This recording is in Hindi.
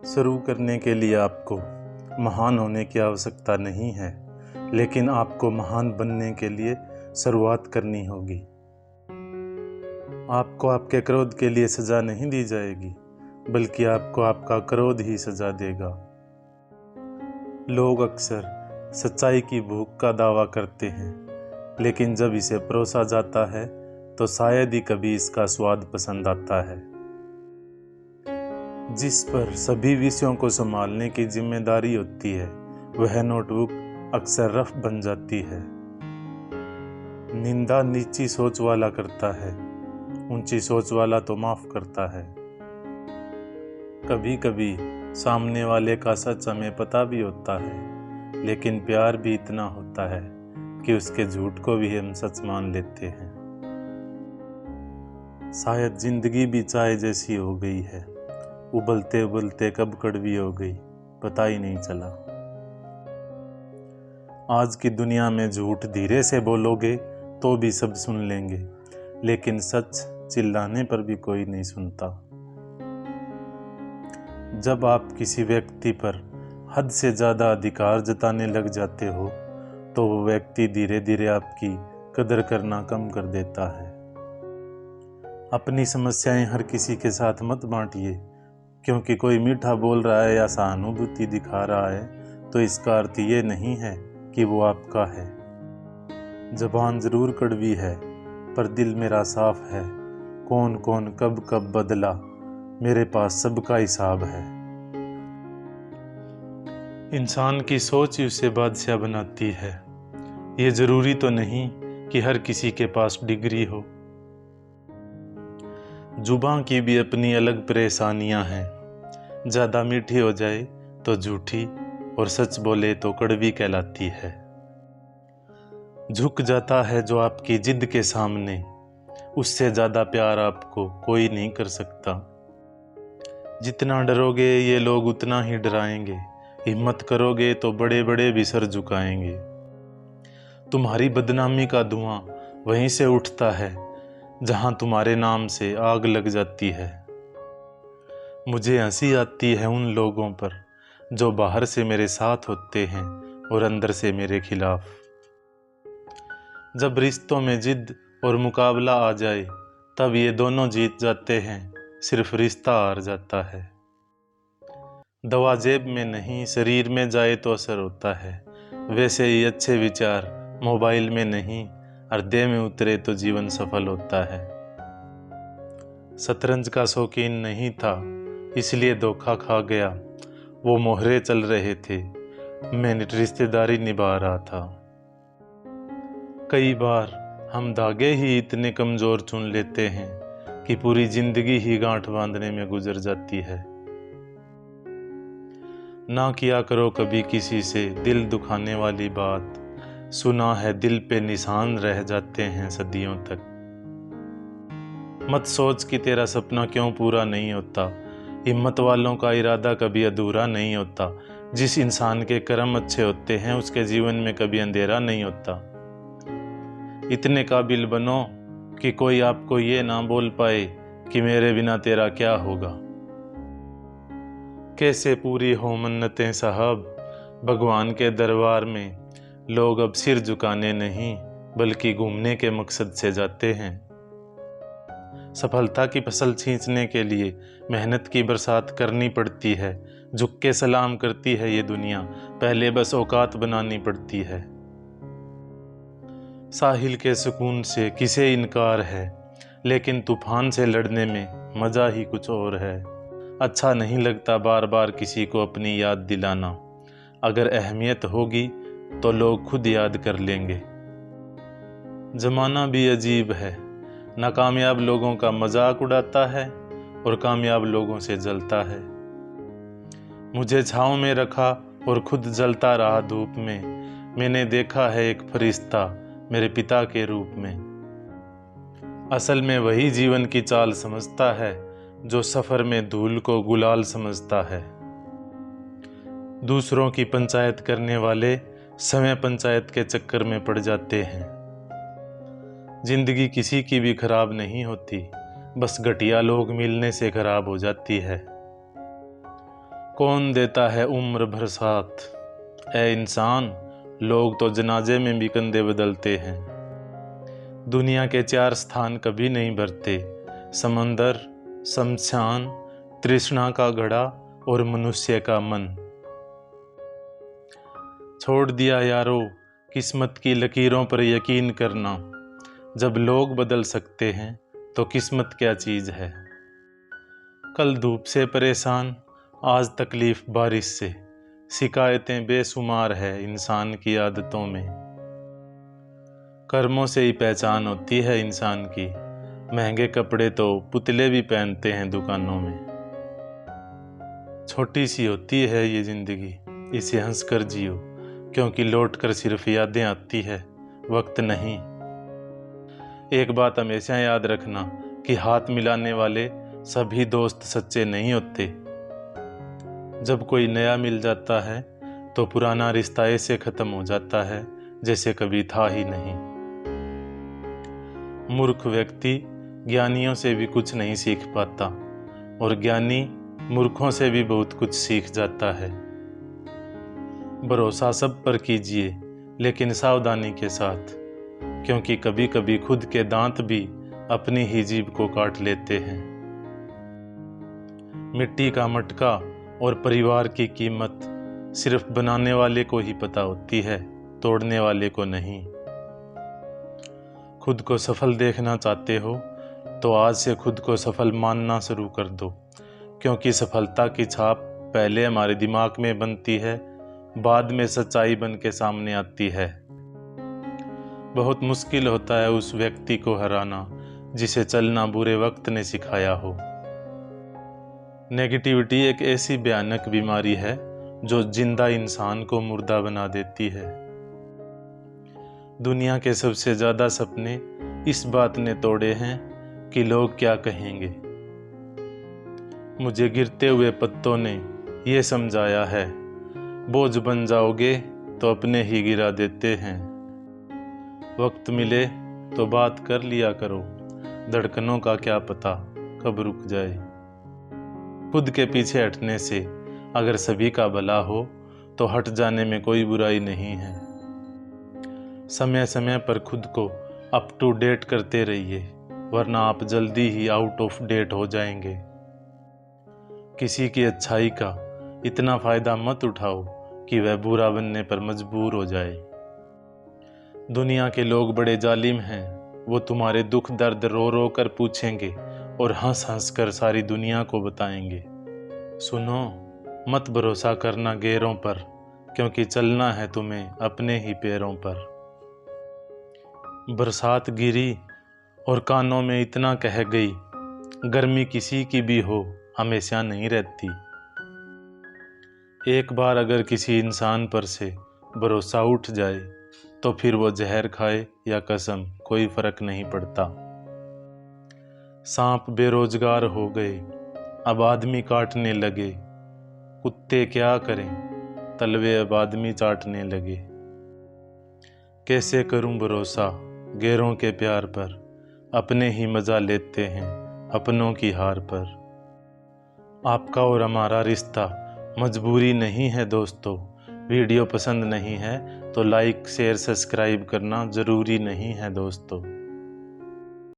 शुरू करने के लिए आपको महान होने की आवश्यकता नहीं है, लेकिन आपको महान बनने के लिए शुरुआत करनी होगी। आपको आपके क्रोध के लिए सज़ा नहीं दी जाएगी, बल्कि आपको आपका क्रोध ही सज़ा देगा। लोग अक्सर सच्चाई की भूख का दावा करते हैं, लेकिन जब इसे परोसा जाता है तो शायद ही कभी इसका स्वाद पसंद आता है। जिस पर सभी विषयों को संभालने की जिम्मेदारी होती है, वह नोटबुक अक्सर रफ बन जाती है। निंदा नीची सोच वाला करता है, ऊंची सोच वाला तो माफ करता है। कभी कभी सामने वाले का सच हमें पता भी होता है, लेकिन प्यार भी इतना होता है कि उसके झूठ को भी हम सच मान लेते हैं। शायद जिंदगी भी चाय जैसी हो गई है, उबलते उबलते कब कड़वी हो गई पता ही नहीं चला। आज की दुनिया में झूठ धीरे से बोलोगे तो भी सब सुन लेंगे, लेकिन सच चिल्लाने पर भी कोई नहीं सुनता। जब आप किसी व्यक्ति पर हद से ज़्यादा अधिकार जताने लग जाते हो, तो वो व्यक्ति धीरे धीरे आपकी कदर करना कम कर देता है। अपनी समस्याएं हर किसी के साथ मत बांटिए, क्योंकि कोई मीठा बोल रहा है या सहानुभूति दिखा रहा है तो इसका अर्थ ये नहीं है कि वो आपका है। ज़बान ज़रूर कड़वी है, पर दिल मेरा साफ है। कौन कौन कब कब बदला, मेरे पास सबका हिसाब है। इंसान की सोच ही उसे बादशाह बनाती है। ये ज़रूरी तो नहीं कि हर किसी के पास डिग्री हो। जुबान की भी अपनी अलग परेशानियां हैं। ज़्यादा मीठी हो जाए तो झूठी, और सच बोले तो कड़वी कहलाती है। झुक जाता है जो आपकी जिद के सामने, उससे ज़्यादा प्यार आपको कोई नहीं कर सकता। जितना डरोगे ये लोग उतना ही डराएंगे, हिम्मत करोगे तो बड़े बड़े भी सर झुकाएंगे। तुम्हारी बदनामी का धुआं वहीं से उठता है जहां तुम्हारे नाम से आग लग जाती है। मुझे हंसी आती है उन लोगों पर जो बाहर से मेरे साथ होते हैं और अंदर से मेरे खिलाफ। जब रिश्तों में जिद और मुकाबला आ जाए, तब ये दोनों जीत जाते हैं, सिर्फ रिश्ता हार जाता है। दवा जेब में नहीं शरीर में जाए तो असर होता है, वैसे ही अच्छे विचार मोबाइल में नहीं हृदय में उतरे तो जीवन सफल होता है। शतरंज का शौकीन नहीं था, इसलिए धोखा खा गया। वो मोहरे चल रहे थे, मैं रिश्तेदारी निभा रहा था। कई बार हम धागे ही इतने कमजोर चुन लेते हैं कि पूरी जिंदगी ही गांठ बांधने में गुजर जाती है। ना किया करो कभी किसी से दिल दुखाने वाली बात, सुना है दिल पे निशान रह जाते हैं सदियों तक। मत सोच कि तेरा सपना क्यों पूरा नहीं होता, हिम्मत वालों का इरादा कभी अधूरा नहीं होता। जिस इंसान के कर्म अच्छे होते हैं उसके जीवन में कभी अंधेरा नहीं होता। इतने काबिल बनो कि कोई आपको ये ना बोल पाए कि मेरे बिना तेरा क्या होगा। कैसे पूरी हो मन्नतें साहब, भगवान के दरबार में लोग अब सिर झुकाने नहीं बल्कि घूमने के मकसद से जाते हैं। सफलता की फसल छींचने के लिए मेहनत की बरसात करनी पड़ती है। झुक के सलाम करती है ये दुनिया, पहले बस औकात बनानी पड़ती है। साहिल के सुकून से किसे इनकार है, लेकिन तूफान से लड़ने में मजा ही कुछ और है। अच्छा नहीं लगता बार बार किसी को अपनी याद दिलाना, अगर अहमियत होगी तो लोग खुद याद कर लेंगे। जमाना भी अजीब है, नाकामयाब लोगों का मजाक उड़ाता है और कामयाब लोगों से जलता है। मुझे छांव में रखा और खुद जलता रहा धूप में। मैंने देखा है एक फरिश्ता मेरे पिता के रूप में। असल में वही जीवन की चाल समझता है जो सफर में धूल को गुलाल समझता है। दूसरों की पंचायत करने वाले समय पंचायत के चक्कर में पड़ जाते हैं। जिंदगी किसी की भी खराब नहीं होती, बस घटिया लोग मिलने से खराब हो जाती है। कौन देता है उम्र भर साथ, ए इंसान लोग तो जनाजे में भी कंधे बदलते हैं। दुनिया के 4 स्थान कभी नहीं भरते, समंदर, शमशान, तृष्णा का घड़ा और मनुष्य का मन। छोड़ दिया यारो किस्मत की लकीरों पर यकीन करना, जब लोग बदल सकते हैं तो किस्मत क्या चीज़ है। कल धूप से परेशान, आज तकलीफ बारिश से, शिकायतें बेशुमार है इंसान की आदतों में। कर्मों से ही पहचान होती है इंसान की, महंगे कपड़े तो पुतले भी पहनते हैं दुकानों में। छोटी सी होती है ये जिंदगी, इसे हंसकर जियो, क्योंकि लौट कर सिर्फ यादें आती है, वक्त नहीं। एक बात हमेशा याद रखना कि हाथ मिलाने वाले सभी दोस्त सच्चे नहीं होते। जब कोई नया मिल जाता है तो पुराना रिश्ता ऐसे खत्म हो जाता है जैसे कभी था ही नहीं। मूर्ख व्यक्ति ज्ञानियों से भी कुछ नहीं सीख पाता और ज्ञानी मूर्खों से भी बहुत कुछ सीख जाता है। भरोसा सब पर कीजिए लेकिन सावधानी के साथ, क्योंकि कभी कभी खुद के दांत भी अपनी ही जीभ को काट लेते हैं। मिट्टी का मटका और परिवार की कीमत सिर्फ बनाने वाले को ही पता होती है, तोड़ने वाले को नहीं। खुद को सफल देखना चाहते हो तो आज से खुद को सफल मानना शुरू कर दो, क्योंकि सफलता की छाप पहले हमारे दिमाग में बनती है, बाद में सच्चाई बन के सामने आती है। बहुत मुश्किल होता है उस व्यक्ति को हराना जिसे चलना बुरे वक्त ने सिखाया हो। नेगेटिविटी एक ऐसी भयानक बीमारी है जो जिंदा इंसान को मुर्दा बना देती है। दुनिया के सबसे ज्यादा सपने इस बात ने तोड़े हैं कि लोग क्या कहेंगे। मुझे गिरते हुए पत्तों ने ये समझाया है, बोझ बन जाओगे तो अपने ही गिरा देते हैं। वक्त मिले तो बात कर लिया करो, धड़कनों का क्या पता कब रुक जाए। खुद के पीछे हटने से अगर सभी का भला हो तो हट जाने में कोई बुराई नहीं है। समय समय पर खुद को अप टू डेट करते रहिए, वरना आप जल्दी ही आउट ऑफ डेट हो जाएंगे। किसी की अच्छाई का इतना फायदा मत उठाओ कि वह बुरा बनने पर मजबूर हो जाए। दुनिया के लोग बड़े जालिम हैं, वो तुम्हारे दुख दर्द रो रो कर पूछेंगे और हंस हंस कर सारी दुनिया को बताएंगे। सुनो, मत भरोसा करना गैरों पर, क्योंकि चलना है तुम्हें अपने ही पैरों पर। बरसात गिरी और कानों में इतना कह गई, गर्मी किसी की भी हो हमेशा नहीं रहती। एक बार अगर किसी इंसान पर से भरोसा उठ जाए तो फिर वो जहर खाए या कसम कोई फर्क नहीं पड़ता। सांप बेरोजगार हो गए, अब आदमी काटने लगे, कुत्ते क्या करें, तलवे अब आदमी चाटने लगे। कैसे करूं भरोसा गैरों के प्यार पर, अपने ही मजा लेते हैं अपनों की हार पर। आपका और हमारा रिश्ता मजबूरी नहीं है दोस्तों। वीडियो पसंद नहीं है तो लाइक शेयर सब्सक्राइब करना ज़रूरी नहीं है दोस्तों।